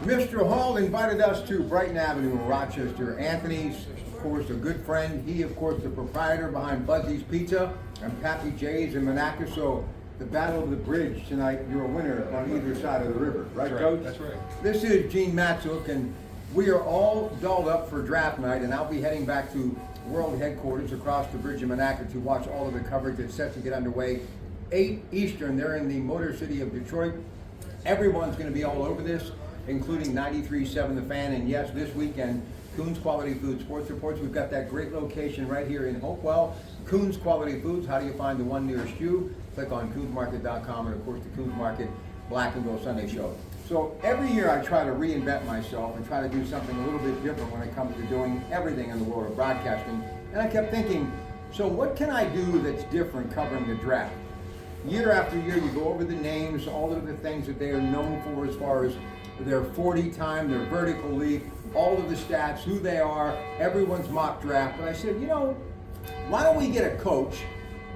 Mr. Hall invited us to Brighton Avenue in Rochester. Anthony's, of course, a good friend. He, of course, the proprietor behind Buzzi's Pizza and Pappy J's in Monaco. So the Battle of the Bridge tonight, you're a winner on either side of the river. Right, Coach? That's right. This is Gene Matsook, and we are all dolled up for draft night, and I'll be heading back to World Headquarters across the bridge in Monaco to watch all of the coverage that's set to get underway. 8 Eastern, they're in the Motor City of Detroit. Everyone's going to be all over this, including 93.7 The Fan, and yes, this weekend, Coons Quality Foods Sports Reports. We've got that great location right here in Hopewell. Coons Quality Foods. How do you find the one nearest you? Click on coonsmarket.com, and of course the Coons Market Black and Gold Sunday Show. So every year I try to reinvent myself and try to do something a little bit different when it comes to doing everything in the world of broadcasting. And I kept thinking, so what can I do that's different covering the draft? Year after year, you go over the names, all of the things that they are known for as far as their 40 time, their vertical leap, all of the stats, who they are, everyone's mock draft. But I said, you know, why don't we get a coach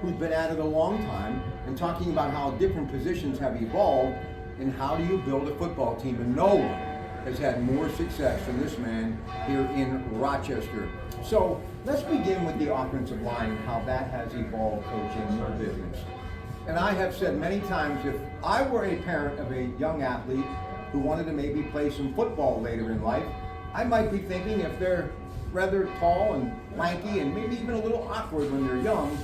who's been at it a long time and talking about how different positions have evolved and how do you build a football team? And no one has had more success than this man here in Rochester. So let's begin with the offensive line and how that has evolved, Coach, in your business. And I have said many times, if I were a parent of a young athlete who wanted to maybe play some football later in life, I might be thinking if they're rather tall and lanky and maybe even a little awkward when they're young,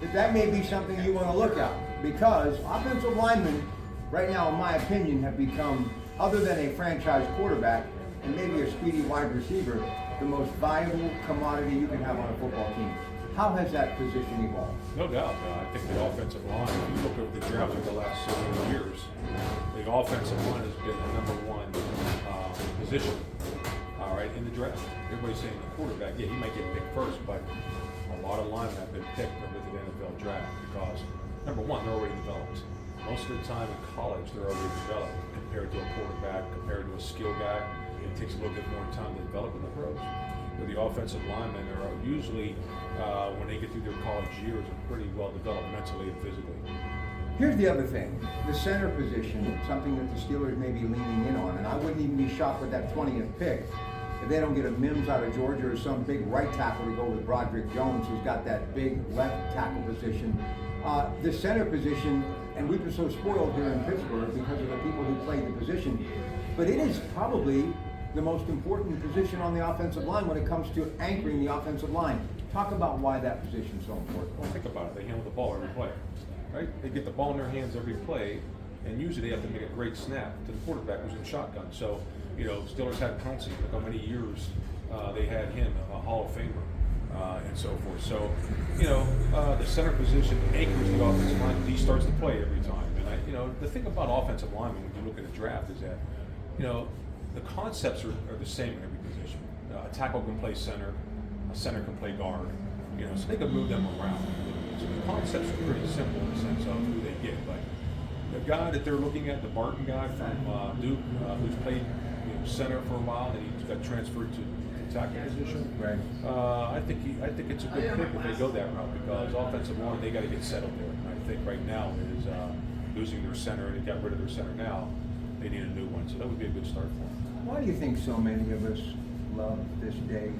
that may be something you want to look at. Because offensive linemen, right now, in my opinion, have become, other than a franchise quarterback and maybe a speedy wide receiver, the most valuable commodity you can have on a football team. How has that position evolved? No doubt. I think the offensive line, if you look over the draft over the last several years, the offensive line has been the number one position, all right, in the draft. Everybody's saying the quarterback, yeah, he might get picked first, but a lot of linemen have been picked over the NFL draft because, number one, they're already developed. Most of the time in college, they're already developed compared to a quarterback, compared to a skill guy. It takes a little bit more time to develop in the pros. But the offensive linemen are usually, when they get through their college years, are pretty well developed mentally and physically. Here's the other thing, the center position, something that the Steelers may be leaning in on, and I wouldn't even be shocked with that 20th pick if they don't get a Mims out of Georgia or some big right tackle to go with Broderick Jones, who's got that big left tackle position. The center position, and we've been so spoiled here in Pittsburgh because of the people who played the position, but it is probably the most important position on the offensive line when it comes to anchoring the offensive line. Talk about why that position is so important. Well, think about it. They handle the ball every play, right? They get the ball in their hands every play, and usually they have to make a great snap to the quarterback who's in shotgun. So, you know, Steelers had Pouncey. Look how many years they had him, a Hall of Famer, and so forth. So, you know, the center position anchors the offensive line. He starts the play every time. And, you know, the thing about offensive linemen when you look at a draft is that, you know, the concepts are the same in every position. A tackle can play center, a center can play guard, you know, so they can move them around. So the concepts are pretty simple in the sense of who they get. But the guy that they're looking at, the Barton guy from Duke, who's played center for a while, and he got transferred to tackle position. Right. I think it's a good pick if they go that route because offensive line they got to get settled there. And I think right now is losing their center and they got rid of their center now. They need a new one, so that would be a good start for them. Why do you think so many of us love this day?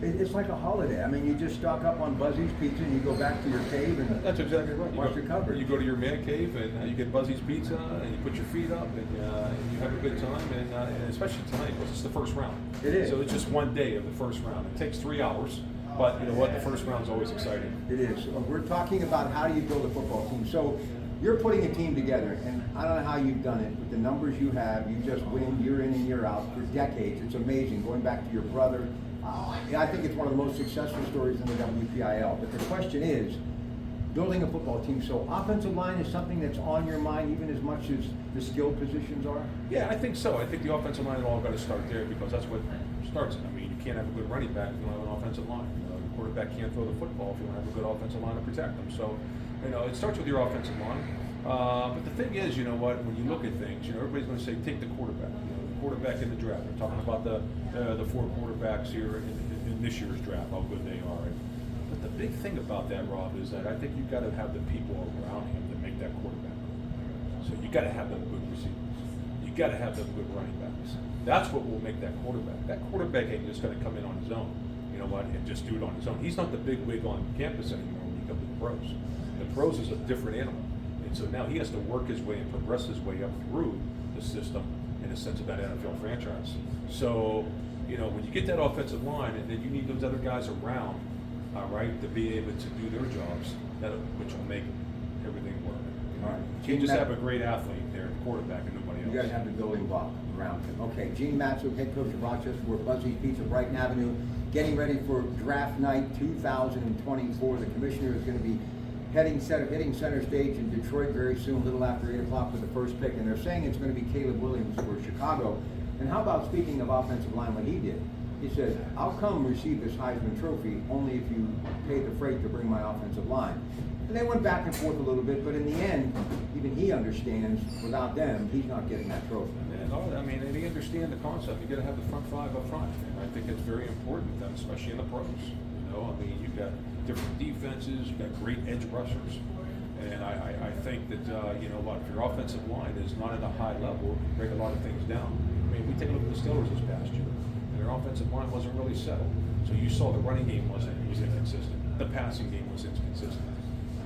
It's like a holiday. I mean, you just stock up on Buzzi's Pizza and you go back to your cave and that's exactly right. Watch the coverage. You go to your man cave and you get Buzzi's Pizza and you put your feet up and you have a good time and especially tonight because it's the first round. It is. So it's just one day of the first round. It takes 3 hours, but you know what? The first round is always exciting. It is. We're talking about how do you build a football team. So you're putting a team together, and I don't know how you've done it, but the numbers you have, you just win year in and year out for decades. It's amazing. Going back to your brother, I think it's one of the most successful stories in the WPIL. But the question is, building a football team. So offensive line is something that's on your mind even as much as the skilled positions are? Yeah, I think so. I think the offensive line all got to start there because that's what starts it. I mean, you can't have a good running back if you don't have an offensive line. You know, the quarterback can't throw the football if you don't have a good offensive line to protect them. So, you know, it starts with your offensive line. But the thing is, you know what, when you look at things, you know, everybody's going to say, take the quarterback. You know, the quarterback in the draft. They're talking about the 4 quarterbacks here in this year's draft, how good they are. But the big thing about that, Rob, is that I think you've got to have the people around him to make that quarterback good. So you got to have them good receivers. You got to have them good running backs. That's what will make that quarterback. That quarterback ain't just going to come in on his own, you know what, and just do it on his own. He's not the big wig on campus anymore when you come to the pros. The pros is a different animal. And so now he has to work his way and progress his way up through the system in the sense of that NFL franchise. So, you know, when you get that offensive line and then you need those other guys around, all right, to be able to do their jobs, which will make everything work. All right. You just have a great athlete there, quarterback, and nobody else. You got to have the building block around him. Okay, Gene Matsook, head coach of Rochester. We're Buzzi Pizza, Brighton Avenue, getting ready for draft night 2024. The commissioner is going to be hitting center stage in Detroit very soon, a little after 8 o'clock with the first pick. And they're saying it's going to be Caleb Williams for Chicago. And how about, speaking of offensive line, what he did? He said, I'll come receive this Heisman Trophy only if you pay the freight to bring my offensive line. And they went back and forth a little bit, but in the end, even he understands without them, he's not getting that trophy. Yeah, no, I mean, they understand the concept. You got to have the front five up front, and I think it's very important, especially in the pros. You know, I mean, you've got different defenses, you've got great edge rushers, and I think that you know what, if your offensive line is not at a high level, it can break a lot of things down. I mean, we take a look at the Steelers this past year, and their offensive line wasn't really settled. So you saw the running game was inconsistent, the passing game was inconsistent.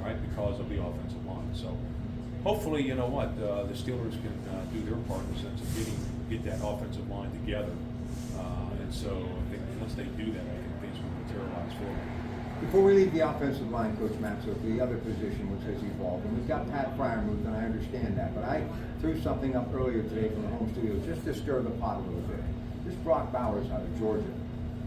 Right, because of the offensive line. So hopefully, you know what, the Steelers can do their part in the sense of get that offensive line together. And so I think once they do that, I think things will materialize for them. Before we leave the offensive line, Coach Matsook, the other position which has evolved, and we've got Pat Fryermuth, and I understand that, but I threw something up earlier today from the home studio just to stir the pot a little bit. This Brock Bowers out of Georgia,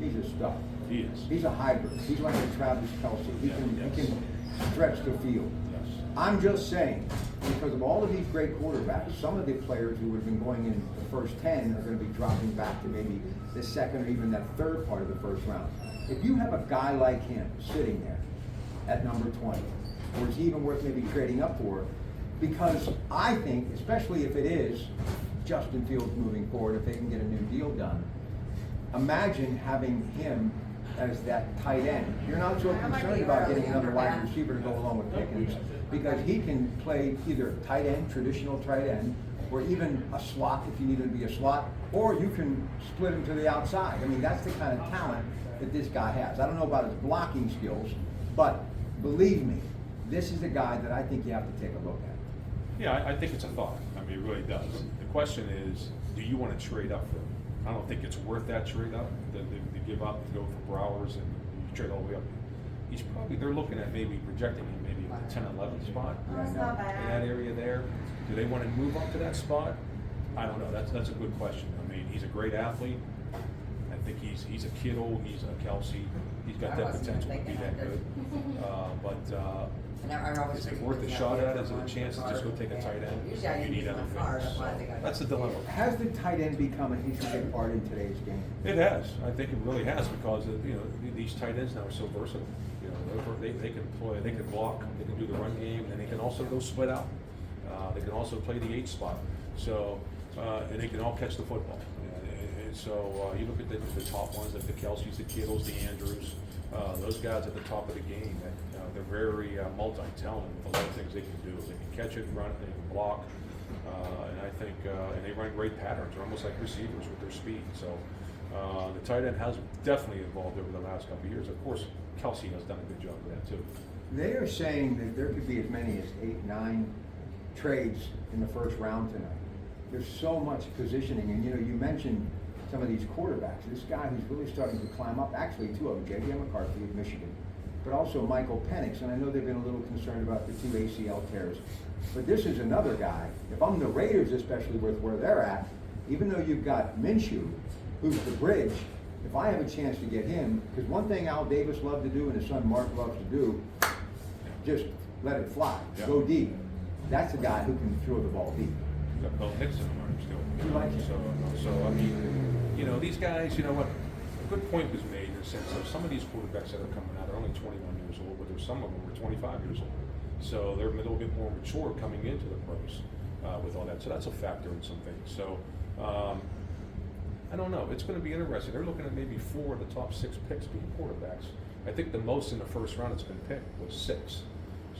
he's a stud. He is. He's a hybrid. He's like a Travis Kelce. He can stretch the field. Yes. I'm just saying, because of all of these great quarterbacks, some of the players who would have been going in the first 10 are going to be dropping back to maybe the second or even that third part of the first round. If you have a guy like him sitting there at number 20, or is he even worth maybe trading up for? Because I think, especially if it is Justin Fields moving forward, if they can get a new deal done, imagine having him as that tight end. You're not so concerned about getting another wide receiver to go along with Pickens, because he can play either tight end, traditional tight end, or even a slot if you need him to be a slot, or you can split him to the outside. I mean, that's the kind of talent that this guy has. I don't know about his blocking skills, but believe me, this is a guy that I think you have to take a look at. Yeah, I think it's a thought. I mean, it really does. The question is, do you want to trade up for him? I don't think it's worth that trade up, to give up, to go for Browers and you trade all the way up. He's probably, they're looking at maybe projecting him maybe in the 10, 11 spot. That's not bad. In that area there. Do they want to move up to that spot? I don't know. That's a good question. I mean, he's a great athlete. I think he's a Kittle, he's a Kelsey. He's got that potential to be that good. Is it worth a shot at? Is it a chance to just go take a tight end? You need other things. So that's the dilemma. Has the tight end become an intricate part in today's game? It has. I think it really has, because you know these tight ends now are so versatile. You know, they can play, they can block, they can do the run game, and they can also go split out. They can also play the 8 spot. So and they can all catch the football. And so you look at the top ones, like the Kelseys, the Kittles, the Andrews. Those guys at the top of the game, they're very multi-talented with a lot of things they can do. They can catch it, run it, they can block, and I think and they run great patterns. They're almost like receivers with their speed. So the tight end has definitely evolved over the last couple of years. Of course, Kelsey has done a good job with that too. They are saying that there could be as many as 8, 9 trades in the first round tonight. There's so much positioning, and you mentioned some of these quarterbacks. This guy who's really starting to climb up, actually 2 of them, J.J. McCarthy of Michigan, but also Michael Penix, and I know they've been a little concerned about the 2 ACL tears. But this is another guy, if I'm the Raiders, especially with where they're at, even though you've got Minshew, who's the bridge, if I have a chance to get him, because one thing Al Davis loved to do and his son Mark loves to do, just let it fly, go deep. That's a guy who can throw the ball deep. You got Bill Nixon on him still. You like it? So I mean, these guys, you know what? A good point was made in the sense of some of these quarterbacks that are coming out are only 21 years old, but there's some of them who are 25 years old. So they're a little bit more mature coming into the pros with all that. So that's a factor in some things. So I don't know. It's going to be interesting. They're looking at maybe 4 of the top 6 picks being quarterbacks. I think the most in the first round that's been picked was 6.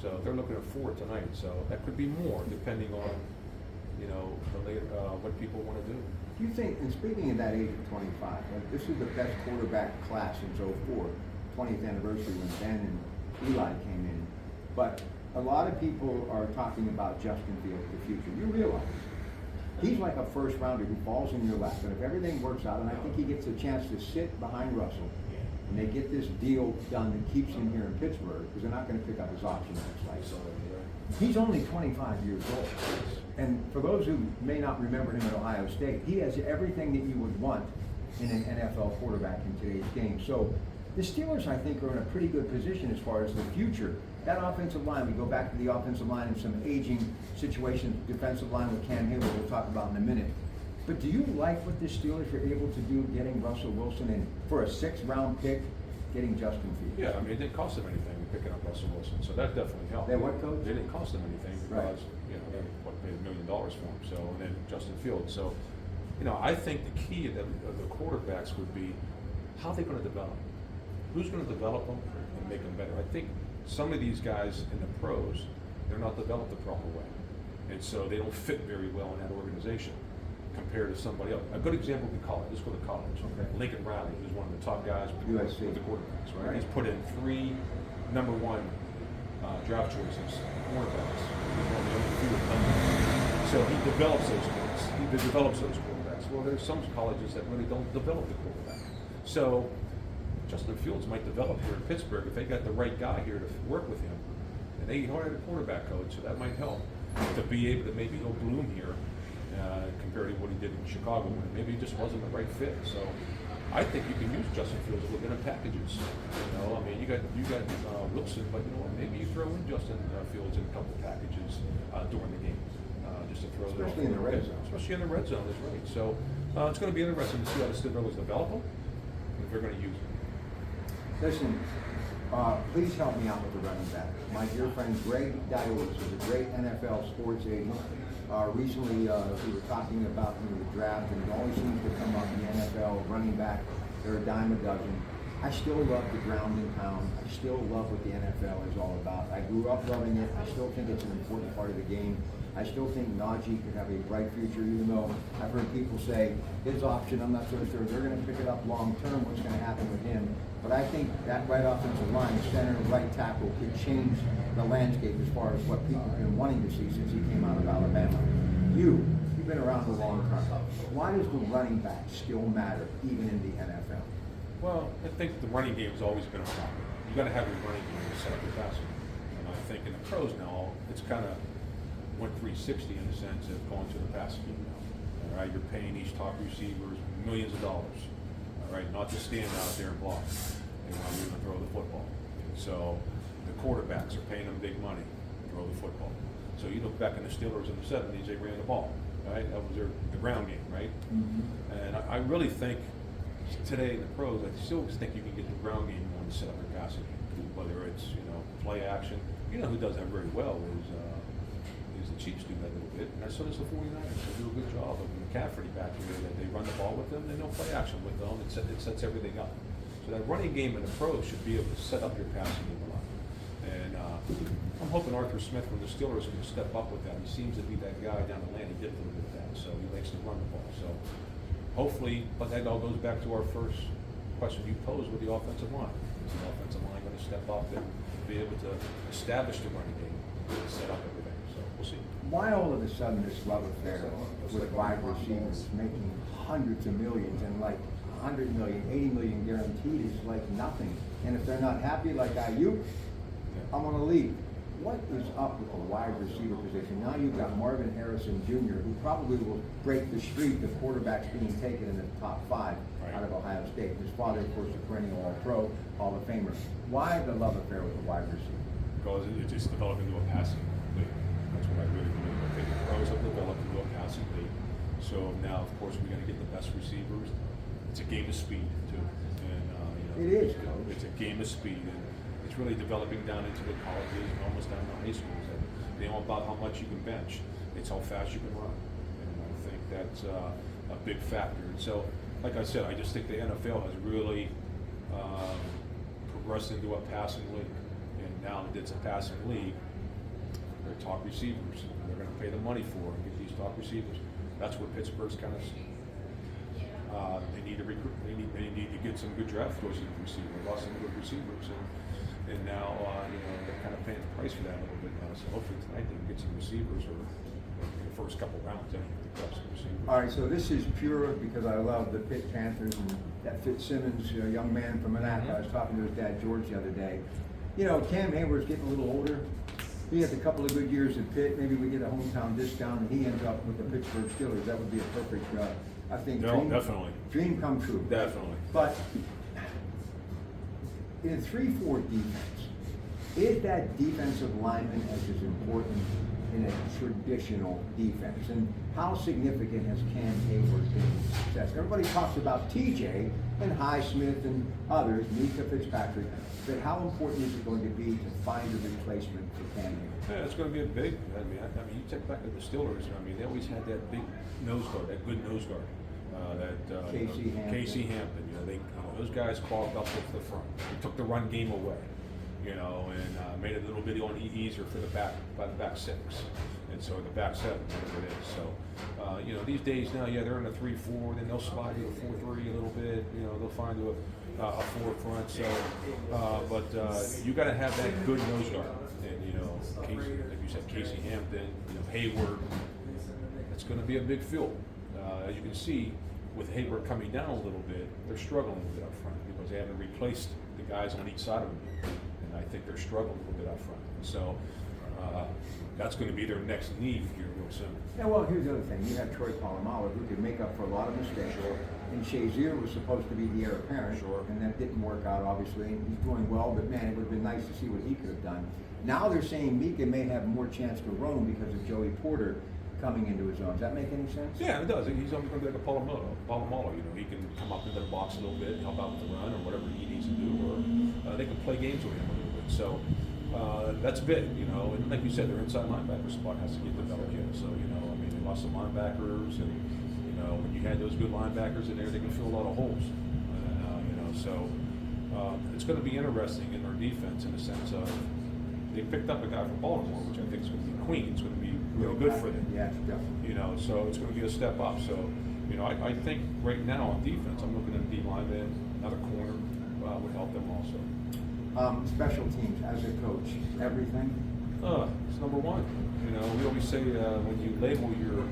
So they're looking at 4 tonight. So that could be more depending on you know, what people want to do. Do you think, and speaking of that age of 25, like this is the best quarterback class since '04, 20th anniversary when Ben and Eli came in. But a lot of people are talking about Justin Fields, the future. You realize he's like a first rounder who falls in your lap. And if everything works out, and I think he gets a chance to sit behind Russell, and they get this deal done that keeps him here in Pittsburgh, because they're not going to pick up his option next life. He's only 25 years old. And for those who may not remember him at Ohio State, he has everything that you would want in an NFL quarterback in today's game. So the Steelers, I think, are in a pretty good position as far as the future. That offensive line, we go back to the offensive line and some aging situations, defensive line with Cam Hayward we'll talk about in a minute. But do you like what the Steelers were able to do getting Russell Wilson and for a 6th-round pick, getting Justin Fields? Yeah, I mean, it didn't cost them anything picking up Russell Wilson, so that definitely helped. They what, Coach? They didn't cost them anything because, you know, they paid $1 million for him, so, and then Justin Fields. So, you know, I think the key of the quarterbacks would be how they're going to develop. Who's going to develop them and make them better? I think some of these guys in the pros, they're not developed the proper way. And so they don't fit very well in that organization compared to somebody else. A good example would be college. Let's go to college. Okay. Lincoln Riley, who's one of the top guys with USC. the quarterbacks, right? Right. He's put in 3 number 1 draft choices, quarterbacks. He's one of the only few that done that. So he develops those kids. He develops those quarterbacks. Well, there's some colleges that really don't develop the quarterback. So Justin Fields might develop here in Pittsburgh if they got the right guy here to work with him. And they hired a quarterback coach, so that might help to be able to maybe he'll bloom here compared to what he did in Chicago. Maybe he just wasn't the right fit. So I think you can use Justin Fields within a packages. You know, I mean, you got Wilson, but you know what? Maybe you throw in Justin Fields in a couple packages during the game, just to throw them. Especially in the red zone. Especially in the red zone, that's right. So it's going to be interesting to see how the Steelers develop them and if they're going to use them. Listen, please help me out with the running back. My dear friend Greg Diolis is a great NFL sports agent. Recently, we were talking about the draft, and it always seems to come up in the NFL running back. They're a dime a dozen. I still love the ground and pound. I still love what the NFL is all about. I grew up loving it. I still think it's an important part of the game. I still think Najee could have a bright future, even though I've heard people say his option, I'm not so sure they're going to pick it up long term, what's going to happen with him. But I think that right offensive line, center, right tackle, could change the landscape as far as what people have been wanting to see since he came out of Alabama. You've been around a long time. Why does the running back still matter, even in the NFL? Well, I think the running game has always been a problem. You got to have your running game to set up your passing. And I think in the pros now, it's kind of went 360 in the sense of going to the passing game now. All right, you're paying each top receivers millions of dollars. All right, not to stand out there and block. They want you to throw the football. So the quarterbacks are paying them big money to throw the football. So you look back in the Steelers in the 70s, they ran the ball. Right, that was the ground game, right? Mm-hmm. And I really think today in the pros, I still think you can get the ground game on to set up your passing game, whether it's play action. You know who does that very well is the Chiefs do that a little bit, and so does the 49ers. They do a good job of McCaffrey back here. That they run the ball with them, they know play action with them. It sets everything up. So that running game in the pros should be able to set up your passing game a lot. And I'm hoping Arthur Smith from the Steelers can step up with that. He seems to be that guy down the lane. He did a little bit of that, so he likes to run the ball. So hopefully, but that all goes back to our first question you posed with the offensive line. Is the offensive line going to step up and be able to establish the running game and set up everything? So we'll see. Why all of a sudden this love affair with wide receivers making hundreds of millions and like 100 million, 80 million guaranteed is like nothing? And if they're not happy like Ayuk, I'm going to leave. What is up with the wide receiver position? Now you've got Marvin Harrison Jr., who probably will break the streak of quarterbacks being taken in the top 5 out of Ohio State. His father, of course, a perennial All-Pro, Hall of Famer. Why the love affair with the wide receiver? Because it's just developing into a passing league. That's what I really believe. I think the pros have developed into a passing league. So now, of course, we're going to get the best receivers. It's a game of speed, too. And, it is, Coach. It's a game of speed. And it's really developing down into the colleges and almost down to high schools. And they know about how much you can bench. It's how fast you can run. And I think that's a big factor. And so, like I said, I just think the NFL has really progressed into a passing league. Now that it's a passing league, they're top receivers. They're going to pay the money for and get these top receivers. That's where Pittsburgh's kind of. They need to recruit. They need to get some good draft choices in receiver. They lost some good receivers, and now they're kind of paying the price for that a little bit now. So hopefully tonight they can get some receivers or in the first couple rounds anyway. Some receivers. All right, so this is pure because I love the Pitt Panthers and that Fitzsimmons, young man from Monaco. I was talking to his dad George the other day. Cam Hayward's getting a little older. He has a couple of good years at Pitt. Maybe we get a hometown discount, and he ends up with the Pittsburgh Steelers. That would be a perfect, I think. Definitely. Dream come true. Definitely. But in a 3-4 defense, is that defensive lineman as important in a traditional defense? And how significant has Cam Hayward been in success? Everybody talks about TJ and Highsmith and others, Mika Fitzpatrick, but how important is it going to be to find a replacement for Cam Hayward? Yeah, it's going to be a big. I mean, you take back to the Steelers. I mean, they always had that big nose guard, that good nose guard. Casey Hampton. Those guys clogged up the front. They took the run game away. And made it a little bit easier for the back six, and so the back seven, whatever it is. So, these days now, they're in a 3-4, then they'll slide to a 4-3 a little bit. They'll find a 4 front. So, but you got to have that good nose guard, and Casey, like you said, Casey Hampton, Hayward. It's going to be a big field. As you can see, with Hayward coming down a little bit, they're struggling a bit up front because they haven't replaced the guys on each side of them. I think they're struggling a little bit up front. So that's going to be their next need here real soon. Yeah, well, here's the other thing. You have Troy Polamalu, who could make up for a lot of mistakes. Sure. And Shazier was supposed to be the heir apparent. Sure. And that didn't work out, obviously. And he's doing well, but man, it would have been nice to see what he could have done. Now they're saying Mika may have more chance to roam because of Joey Porter coming into his own. Does that make any sense? Yeah, it does. He's always going to be like a Polamalu. He can come up into the box a little bit, help out with the run or whatever he needs to do, or they can play games with him a little bit. So that's big, and like you said, their inside linebacker spot has to get developed here. So, they lost some linebackers, and, when you had those good linebackers in there, they can fill a lot of holes. So it's going to be interesting in their defense in the sense of they picked up a guy from Baltimore, which I think is going to be Queen. It's going to be really good for them. Yeah, definitely. So it's going to be a step up. So, I think right now on defense, I'm looking at D lineman, another corner would help them also. Special teams, as a coach, everything? It's number one. We always say when you label your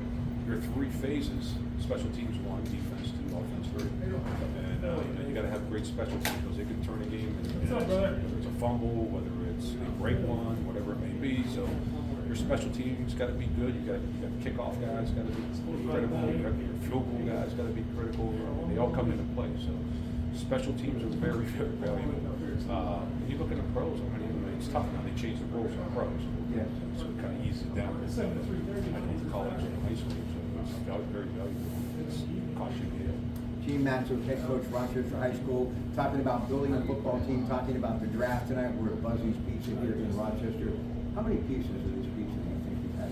3 phases, special teams 1, defense 2, offense 3. And you got to have great special teams because they can turn a game. Whether it's a fumble, whether it's a break one, whatever it may be. So your special teams got to be good. You got kickoff guys got to be critical. You got your field goal guys got to be critical. They all come into play. So special teams are very, very valuable. When you look at the pros, it's tough now. They change the rules on pros. Yes. So it kind of eases it down. College and high school. So it's very valuable. It's cost you the Gene Matsook, head coach, Rochester High School, talking about building a football team, talking about the draft tonight. We're at Buzzi's Pizza here in Rochester. How many pieces of this pizza do you think you've had? I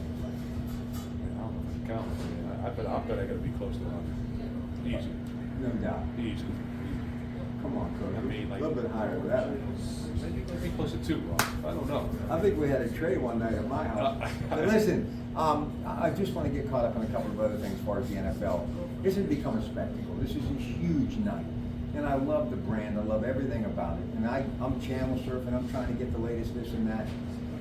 don't know if I can count. I bet I got to be close to 100. Easy. No doubt. Easy. Come on, coach. I mean, like, a little bit higher than that. Maybe close to 2, Rob. I don't know. I think we had a trade one night at my house. But listen, I just want to get caught up on a couple of other things as far as the NFL. This has become a spectacle. This is a huge night. And I love the brand. I love everything about it. And I'm channel surfing. I'm trying to get the latest this and that.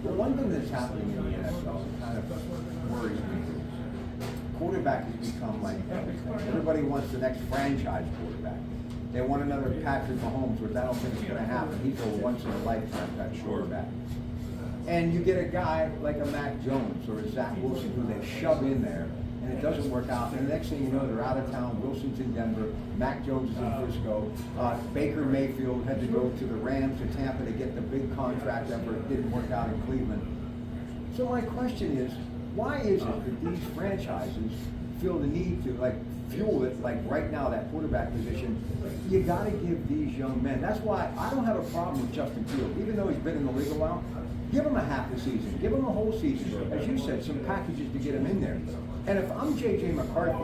But one thing that's happening in the NFL that kind of worries me is quarterback has become like everything. Everybody wants the next franchise quarterback. They want another Patrick Mahomes, which I don't think is going to happen. He's a once-in-a-lifetime type quarterback. And you get a guy like a Mac Jones or a Zach Wilson who they shove in there, and it doesn't work out. And the next thing you know, they're out of town. Wilson's in Denver. Mac Jones is in Frisco. Baker Mayfield had to go to the Rams to Tampa to get the big contract effort. It didn't work out in Cleveland. So my question is, why is it that these franchises feel the need to fuel it right now, that quarterback position? You got to give these young men. That's why I don't have a problem with Justin Fields, even though he's been in the league a while. Give him a half a season. Give him a whole season. As you said, some packages to get him in there. And if I'm J.J. McCarthy,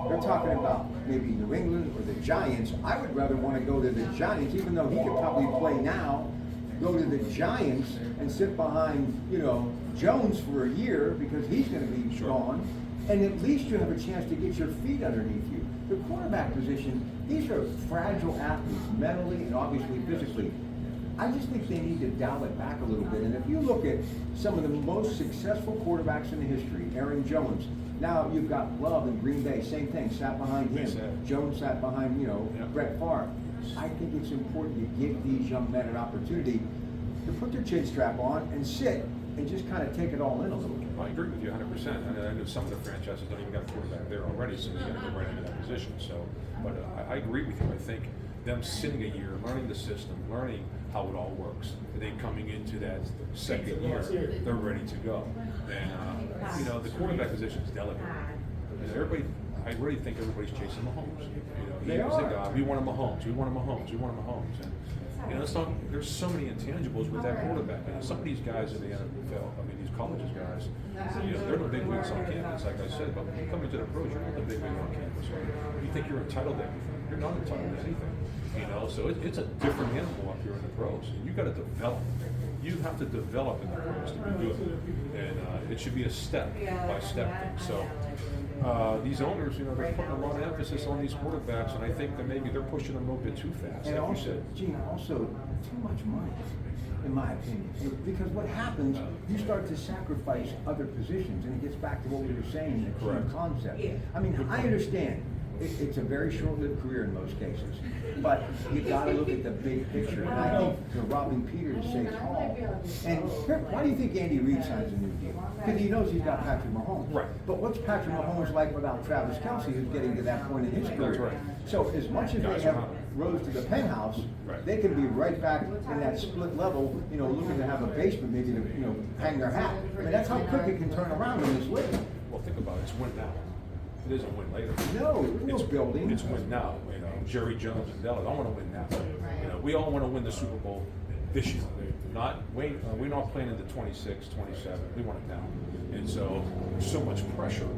they're talking about maybe New England or the Giants. I would rather want to go to the Giants, even though he could probably play now. Go to the Giants and sit behind, Jones for a year because he's going to be gone. and at least you have a chance to get your feet underneath you. The quarterback position, these are fragile athletes, mentally and obviously physically. I just think they need to dial it back a little bit. And if you look at some of the most successful quarterbacks in the history, Aaron Jones, now you've got Love in Green Bay, same thing, sat behind him. Jones sat behind, Brett Favre. I think it's important to give these young men an opportunity to put their chin strap on and sit and just kind of take it all in a little bit. I agree with you 100%. And I know some of the franchises don't even got a quarterback there already, so they got to go right into that position. So, but I agree with you. I think them sitting a year, learning the system, learning how it all works, and then coming into that second year, they're ready to go. And the quarterback position is delicate. I really think everybody's chasing Mahomes. He was the guy. We want a Mahomes. We want a Mahomes. We want a Mahomes. And there's so many intangibles with that quarterback. And some of these guys in the NFL, these colleges guys, they're the big wigs on campus, like I said. But when you come into the pros, you're not the big wig on campus. Right? You think you're entitled to everything. You're not entitled to anything. So it's a different animal up here in the pros. And you got to develop. You have to develop in the pros to be good. And it should be a step by step thing. So. These owners, they're putting a lot of emphasis on these quarterbacks, and I think that maybe they're pushing them a little bit too fast. And like also, you said. Gene, too much money, in my opinion. Because what happens, you start to sacrifice other positions, and it gets back to what we were saying, the team concept. I understand. It's a very short-lived career in most cases, but you got to look at the big picture. And I think the robbing Peter to save Paul. And why do you think Andy Reid signs a new deal? Because he knows he's got Patrick Mahomes. Right. But what's Patrick Mahomes like without Travis Kelce, who's getting to that point in his career? That's right. So as much as they have rose to the penthouse, they can be right back in that split level, looking to have a basement, maybe to hang their hat. That's how quick it can turn around in this league. Well, think about it. It's win now. It isn't win later. No, it's building. It's win now. Jerry Jones and Dallas. I want to win now. We all want to win the Super Bowl this year. We're not playing into 26, 27. We want it now. And so there's so much pressure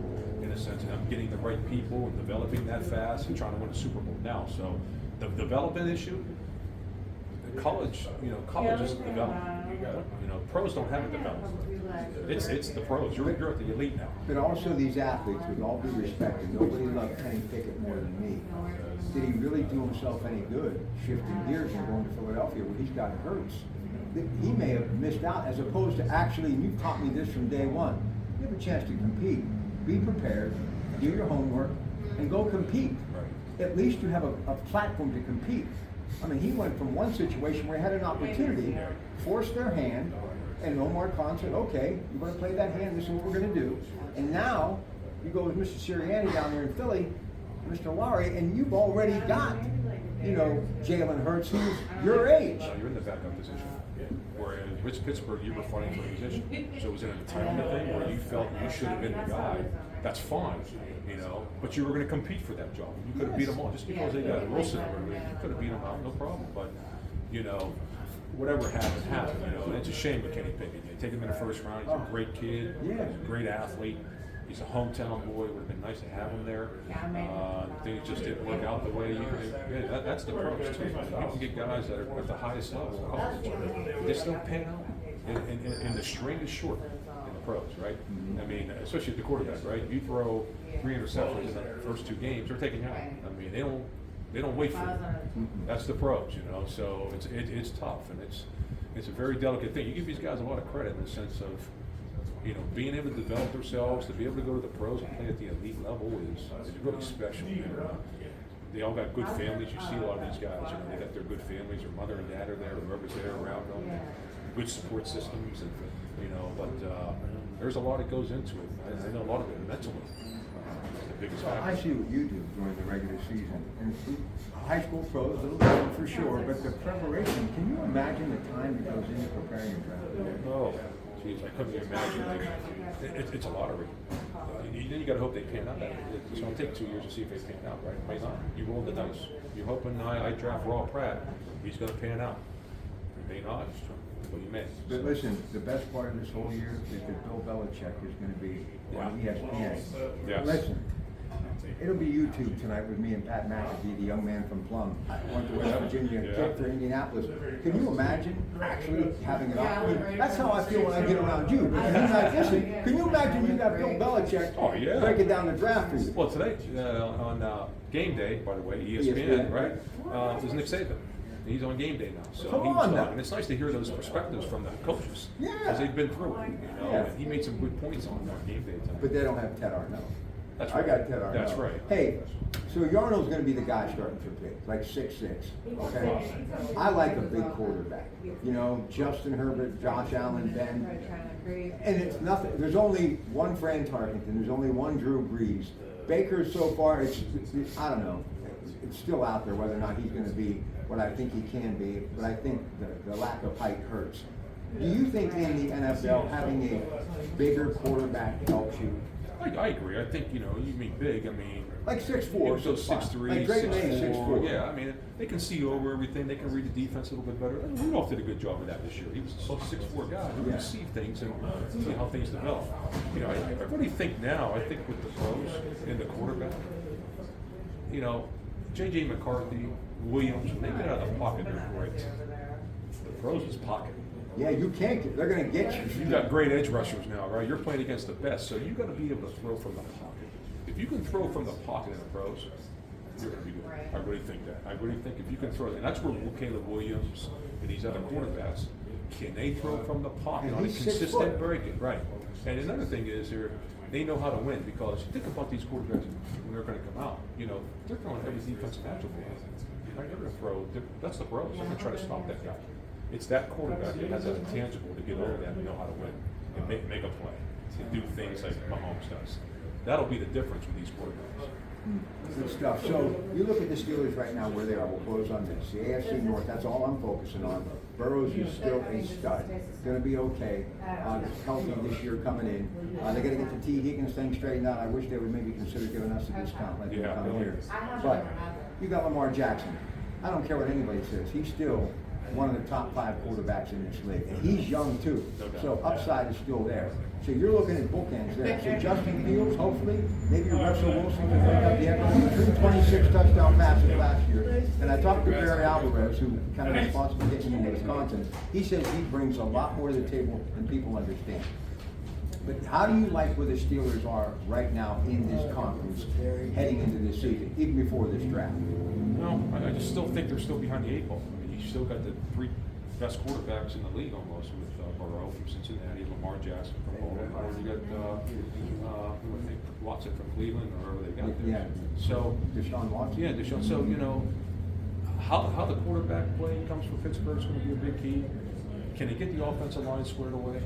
in a sense, and I'm getting the right people and developing that fast and trying to win a Super Bowl now. So the development issue, college is development. Pros don't have a development. It's the pros. You're at the elite now. But also these athletes, with all due respect, and nobody loved Kenny Pickett more than me. Did he really do himself any good shifting gears and going to Philadelphia where he's got hurts? He may have missed out, as opposed to actually, and you've taught me this from day one, you have a chance to compete. Be prepared, do your homework, and go compete. Right. At least you have a platform to compete. He went from one situation where he had an opportunity, forced their hand, and Omar Khan said, okay, you're going to play that hand, this is what we're going to do. And now, you go with Mr. Sirianni down there in Philly, Mr. Lowry, and you've already got, Jalen Hurts, who's your age. You're in the backup position. Whereas with Pittsburgh, you were fighting for a position. So it was an entitlement thing where you felt you should have been the guy. That's fine, but you were going to compete for that job. You could have beat them all. Just because they got Wilson, you could have beat them out, no problem. But, whatever happened, and it's a shame with Kenny Pickett. You take him in the first round. He's a great kid. He's a great athlete. He's a hometown boy. It would have been nice to have him there. Things just didn't work out the way that's the pros too. You can get guys that are at the highest level in college. They still pan out, and the string is short in the pros, right? Especially at the quarterback, right? You throw 3 interceptions in the first 2 games, they're taking you out. They don't wait for it. That's the pros, So it's tough, and it's a very delicate thing. You give these guys a lot of credit in the sense of, being able to develop themselves, to be able to go to the pros and play at the elite level is really special. They all got good families. You see a lot of these guys, they got their good families. Their mother and dad are there, whoever's there around them. Good support systems, and but there's a lot that goes into it. I know a lot of it mentally. The biggest factor. I see what you do during the regular season, and high school pros, a little different for sure, but the preparation. Can you imagine the time that goes into preparing a draft? Oh. Geez, I couldn't even imagine. It's a lottery. Then you got to hope they pan out. It's going to take 2 years to see if they pan out, right? It might not. You roll the dice. You're hoping I draft Your Pratte. He's going to pan out. He may not. Well, you may. But listen, the best part of this whole year is that Bill Belichick is going to be on ESPN. Yes. Listen, It'll be YouTube tonight with me and Pat McAfee, the young man from Plum. I went to West Virginia, kid for Indianapolis. Can you imagine actually having an opportunity? That's how I feel when I get around you. But can you imagine you got Bill Belichick breaking down the draft for you? Well, today on game day, by the way, ESPN, right? Is Nick Saban. He's on game day now, so Come he on was now. talking. It's nice to hear those perspectives from the coaches, Yeah. because they've been through it. Yeah. And he made some good points on game day tonight. But they don't have Ted Arnell. That's I right. got Ted Arnell. That's right. Hey, so Yarno's going to be the guy starting for Pitt, like 6'6". Okay, I like a big quarterback. You know, Justin Herbert, Josh Allen, Ben, and it's nothing. There's only one Fran Tarkenton. There's only one Drew Brees. Baker so far, it's I don't know. It's still out there whether or not he's going to be what I think he can be, but I think the lack of height hurts. Do you think in the NFL having a bigger quarterback helps you? I agree. I think, you mean big, I mean. Like 6'4", So 6'3", like Drake May, 6'4". Yeah, I mean, they can see over everything. They can read the defense a little bit better. Rudolph did a good job of that this year. He was a 6'4" guy who could see things and see how things develop. I really think now, I think with the pros and the quarterback, J.J. McCarthy, Williams, when they get out of the pocket, they're great. The pros is pocket. Yeah, you can't get. They're going to get you. You got great edge rushers now, right? You're playing against the best, so you got to be able to throw from the pocket. If you can throw from the pocket in the pros, you're going to be good. I really think that. I really think if you can throw, and that's where Caleb Williams and these other quarterbacks, can they throw from the pocket And on a he's 6 consistent, foot. very good, right? And another thing is they know how to win, because think about these quarterbacks when they're going to come out. They're throwing every defensive matchup. Right? They're going to throw. That's the pros. They're going to try to stop that guy. It's that quarterback that has that intangible to get over that and know how to win and make a play, to do things like Mahomes does. That'll be the difference with these quarterbacks. Good stuff. So you look at the Steelers right now where they are. We'll close on this. The AFC North, that's all I'm focusing on. Burrows is still a stud. Going to be okay. Healthy this year coming in. They got to get the T. Higgins thing straightened out. I wish they would maybe consider giving us a discount like they come here. But you got Lamar Jackson. I don't care what anybody says. He's still one of the top 5 quarterbacks in this league. And he's young too. So upside is still there. So you're looking at bookends there. So Justin Fields, hopefully, maybe Russell Wilson can pick up the echo. He threw 26 touchdown passes last year. And I talked to Barry Alvarez, who kind of responsible for getting him in Wisconsin. He says he brings a lot more to the table than people understand. But how do you like where the Steelers are right now in this conference heading into this season, even before this draft? No, I just still think they're still behind the 8 ball. I mean, you still got the 3 best quarterbacks in the league almost, with Burrow from Cincinnati, Lamar Jackson from Baltimore. You got who I think Watson from Cleveland, or whoever they got there. Yeah. So Deshaun Watson. Yeah, Deshaun. So how the quarterback play comes for Pittsburgh is going to be a big key. Can they get the offensive line squared away?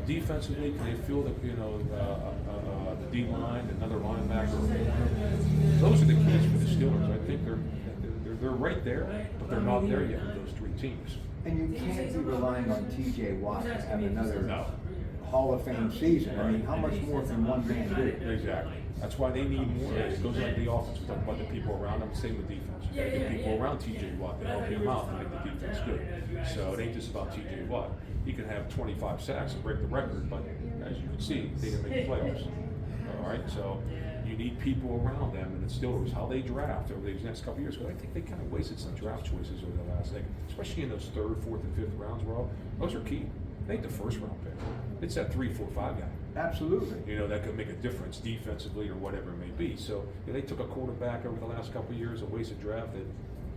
Defensively, can they fill the D line, another linebacker? Those are the keys for the Steelers. I think they're right there, but they're not there yet with those 3 teams. And you can't be relying on T.J. Watt to have another Hall of Fame season. I mean, how much more can one man do? Exactly. That's why they need more. It goes like the offense. We talk about the people around them. Same with defense. You got to get people around T.J. Watt to help him out and make the defense good. So it ain't just about T.J. Watt. He can have 25 sacks and break the record, but as you can see, they didn't make the playoffs. All right, so you need people around them, and the Steelers, how they draft over these next couple of years. But I think they kind of wasted some draft choices over the last, especially in those 3rd, 4th, and 5th rounds. Those are key. They ain't the 1st round pick. It's that 3, 4, 5 guy. Absolutely. That could make a difference defensively or whatever it may be. So they took a quarterback over the last couple of years, a wasted draft that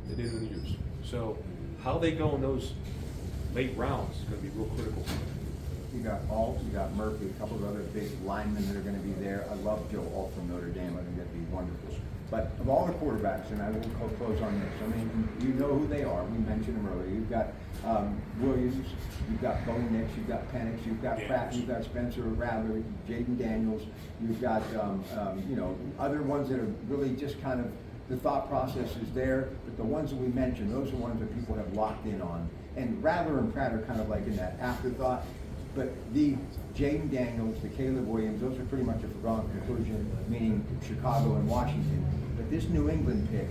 they didn't really use. So how they go in those late rounds is going to be real critical. You got Alt, you got Murphy, a couple of other big linemen that are going to be there. I love Joe Alt from Notre Dame. I think that'd be wonderful. But of all the quarterbacks, and I will close on this, I mean, you know who they are. We mentioned them earlier. You've got Williams, you've got Bo Nix, you've got Penix, you've got Pratt, you've got Spencer Rattler, Jaden Daniels. You've got, other ones that are really just kind of, the thought process is there. But the ones that we mentioned, those are ones that people have locked in on. And Rattler and Pratt are kind of like in that afterthought. But the Jaden Daniels, the Caleb Williams, those are pretty much a foregone conclusion, meaning Chicago and Washington. But this New England pick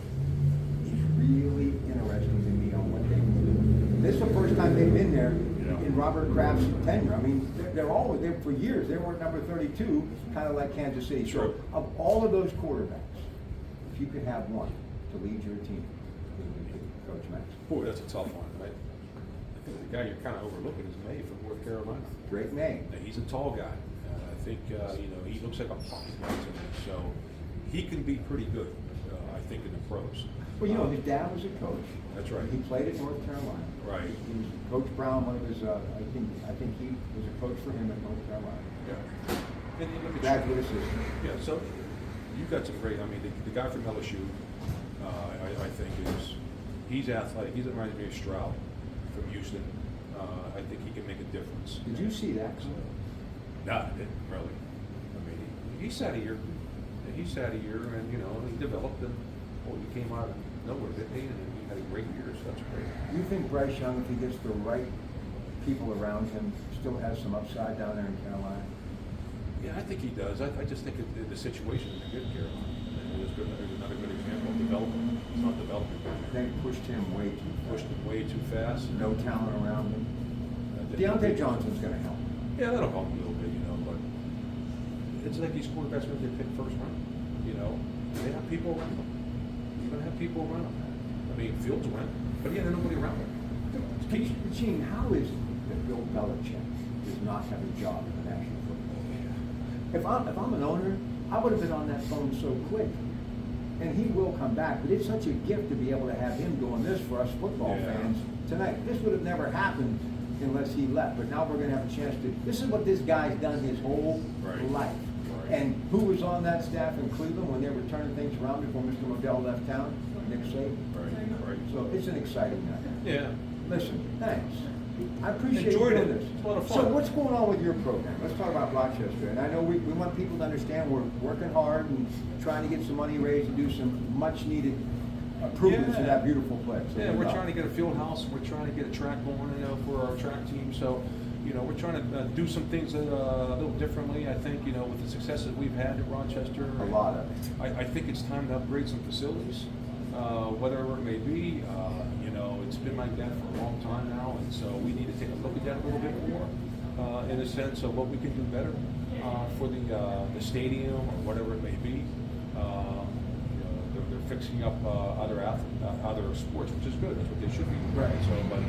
is really interesting to me on what they can do. This is the first time they've been there in Robert Kraft's tenure. I mean, they're always there for years. They were number 32, kind of like Kansas City. Sure. So, of all of those quarterbacks, if you could have one to lead your team, who would it be, Coach Max? Boy, that's a tough one, right? I think the guy you're kind of overlooking is May from North Carolina. Great name. Now, he's a tall guy. I think he looks like a pocket guy to me, so he can be pretty good. I think in the pros. Well, his dad was a coach. That's right. He played at North Carolina. Right. He was Coach Brown. One of his, I think he was a coach for him at North Carolina. Yeah. And you look at Graduate assistant. Yeah. So you've got some great. I mean, the guy from LSU, I think he's athletic. He reminds me of Stroud from Houston. I think he can make a difference. Did you see that? No, I didn't really. I mean, he sat a year. He sat a year, and he developed, and he came out of nowhere, didn't he? And he had a great year, so that's great. Do you think Bryce Young, if he gets the right people around him, still has some upside down there in Carolina? Yeah, I think he does. I just think the situation is good in Carolina. And there's another good example of development. It's not developing down there. They pushed him way too fast. Pushed him way too fast. No talent around him. Deontay Johnson's going to help. Yeah, that'll help a little bit, but it's like these quarterbacks when they pick first round. They have people around them. You're going to have people around them. I mean, Fields went, but he had nobody around him. Gene, how is it that Bill Belichick does not have a job in the National Football League? If I'm an owner, I would have been on that phone so quick. And he will come back, but it's such a gift to be able to have him doing this for us football fans tonight. This would have never happened unless he left, but now we're going to have a chance to. This is what this guy's done his whole life. And who was on that staff in Cleveland when they were turning things around before Mr. Modell left town? Nick Saban. Right. So it's an exciting night. Yeah. Listen, thanks. I appreciate Enjoyed you it. doing this. It's a lot of fun. So what's going on with your program? Let's talk about Rochester. And I know we want people to understand we're working hard and trying to get some money raised to do some much needed improvements to that beautiful place. Yeah, we're trying to get a field house. We're trying to get a track going, for our track team. So, we're trying to do some things a little differently. I think, with the successes we've had at Rochester. A lot of it. I think it's time to upgrade some facilities, whatever it may be. It's been like that for a long time now, and so we need to take a look at that a little bit more, in a sense of what we can do better for the stadium or whatever it may be. They're fixing up other sports, which is good. That's what they should be doing. Right. So, but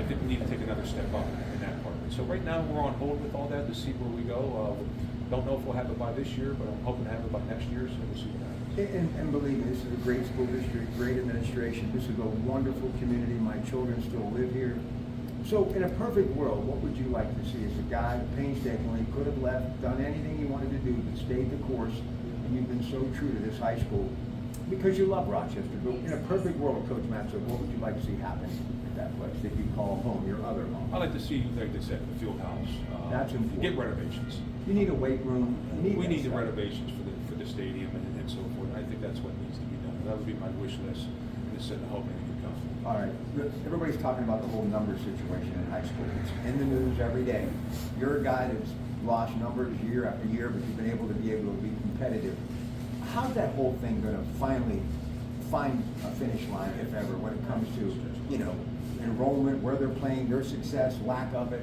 I think we need to take another step up in that part of it. So right now we're on hold with all that to see where we go. Don't know if we'll have it by this year, but I'm hoping to have it by next year. So we'll see what happens. And believe me, this is a great school district, great administration. This is a wonderful community. My children still live here. So in a perfect world, what would you like to see as a guy that painstakingly could have left, done anything he wanted to do, but stayed the course, and you've been so true to this high school because you love Rochester. But in a perfect world, Coach Matsook, what would you like to see happen at that place that you call home, your other home? I'd like to see, like they said, the field house. That's important. Get renovations. You need a weight room. We need the renovations for the stadium and so forth. I think that's what needs to be done. That would be my wish list. Is sitting hoping it can come. All right. Everybody's talking about the whole number situation in high school. It's in the news every day. You're a guy that's lost numbers year after year, but you've been able to be competitive. How's that whole thing going to finally find a finish line, if ever, when it comes to enrollment, where they're playing, their success, lack of it,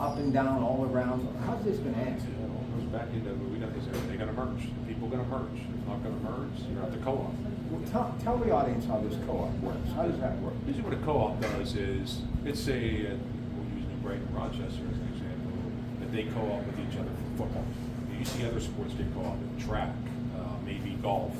up and down, all around? How's this going to end? It goes back into what we know. They're going to merge. People are going to merge. If not going to merge, you're at the co-op. Well, tell the audience how this co-op works. How does that work? Usually what a co-op does is, it's we'll use New Brighton, Rochester as an example, that they co-op with each other for football. You see other sports get co-op in track, maybe golf,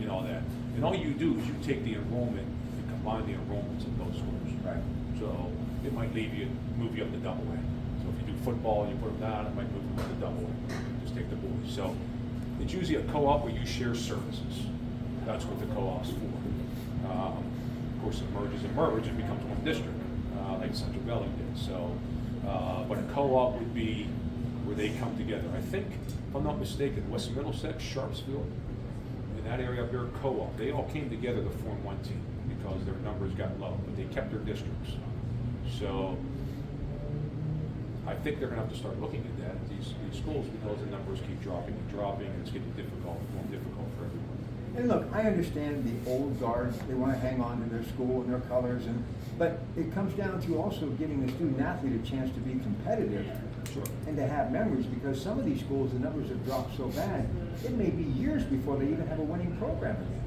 all that. And all you do is you take the enrollment and combine the enrollments of those schools. Right. So it might move you up to double A. So if you do football and you put them down, it might move them up to double A. Just take the boys. So it's usually a co-op where you share services. That's what the co-op's for. Of course, it merges and becomes one district, like Central Valley did. So, but a co-op would be where they come together. I think, if I'm not mistaken, West Middlesex, Sharpsville, in that area up there, co-op, they all came together to form one team because their numbers got low, but they kept their districts. So, I think they're going to have to start looking at that, these schools, because the numbers keep dropping and dropping, and it's getting more difficult for everyone. And look, I understand the old guards, they want to hang on to their school and their colors, but it comes down to also giving the student athlete a chance to be competitive. Sure. And to have memories, because some of these schools, the numbers have dropped so bad, it may be years before they even have a winning program again.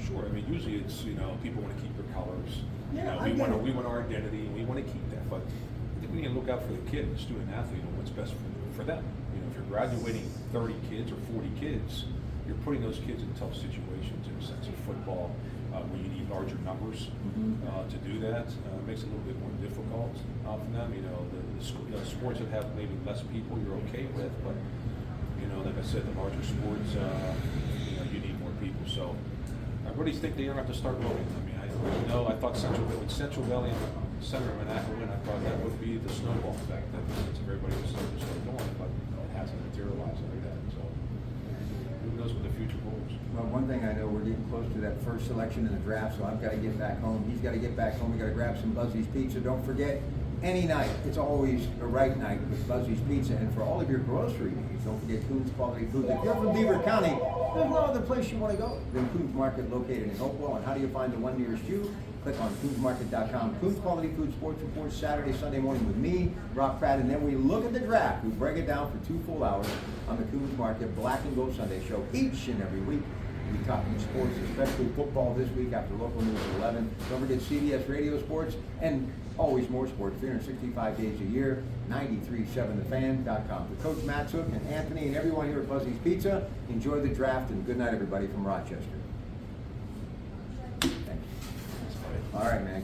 Sure. I mean, usually it's, people want to keep their colors. Yeah, We want our identity, and we want to keep that. But I think we need to look out for the kid, the student athlete, and what's best for them. If you're graduating 30 kids or 40 kids, you're putting those kids in tough situations in a sense of football, where you need larger numbers to do that. It makes it a little bit more difficult for them. The sports that have maybe less people, you're okay with, but like I said, the larger sports, you need more people. So I really think they're gonna have to start voting. I mean, I thought Central Valley and Senator Monaco win, I thought that would be the snowball effect that everybody would start going, but it hasn't materialized like that. So who knows what the future holds? Well, one thing I know, we're getting close to that first selection in the draft, so I've got to get back home. He's got to get back home. We got to grab some Buzzi's Pizza. Don't forget, any night, it's always a right night with Buzzi's Pizza. And for all of your grocery needs, don't forget Coons Quality Foods. If you're from Beaver County, there's no other place you want to go than Coons Market, located in Hopewell. And how do you find the one nearest you? Click on coonsmarket.com. Coons Quality Food Sports Report Saturday, Sunday morning with me, Rock Pratte, and then we look at the draft. We break it down for 2 full hours on the Coons Market Black and Gold Sunday show each and every week. We talking sports, especially football this week after local news at 11. Don't forget CBS Radio Sports and always more sports, 365 days a year, 937thefan.com. For Coach Matsook and Anthony and everyone here at Buzzi's Pizza, enjoy the draft and good night, everybody from Rochester. Thanks. All right, man.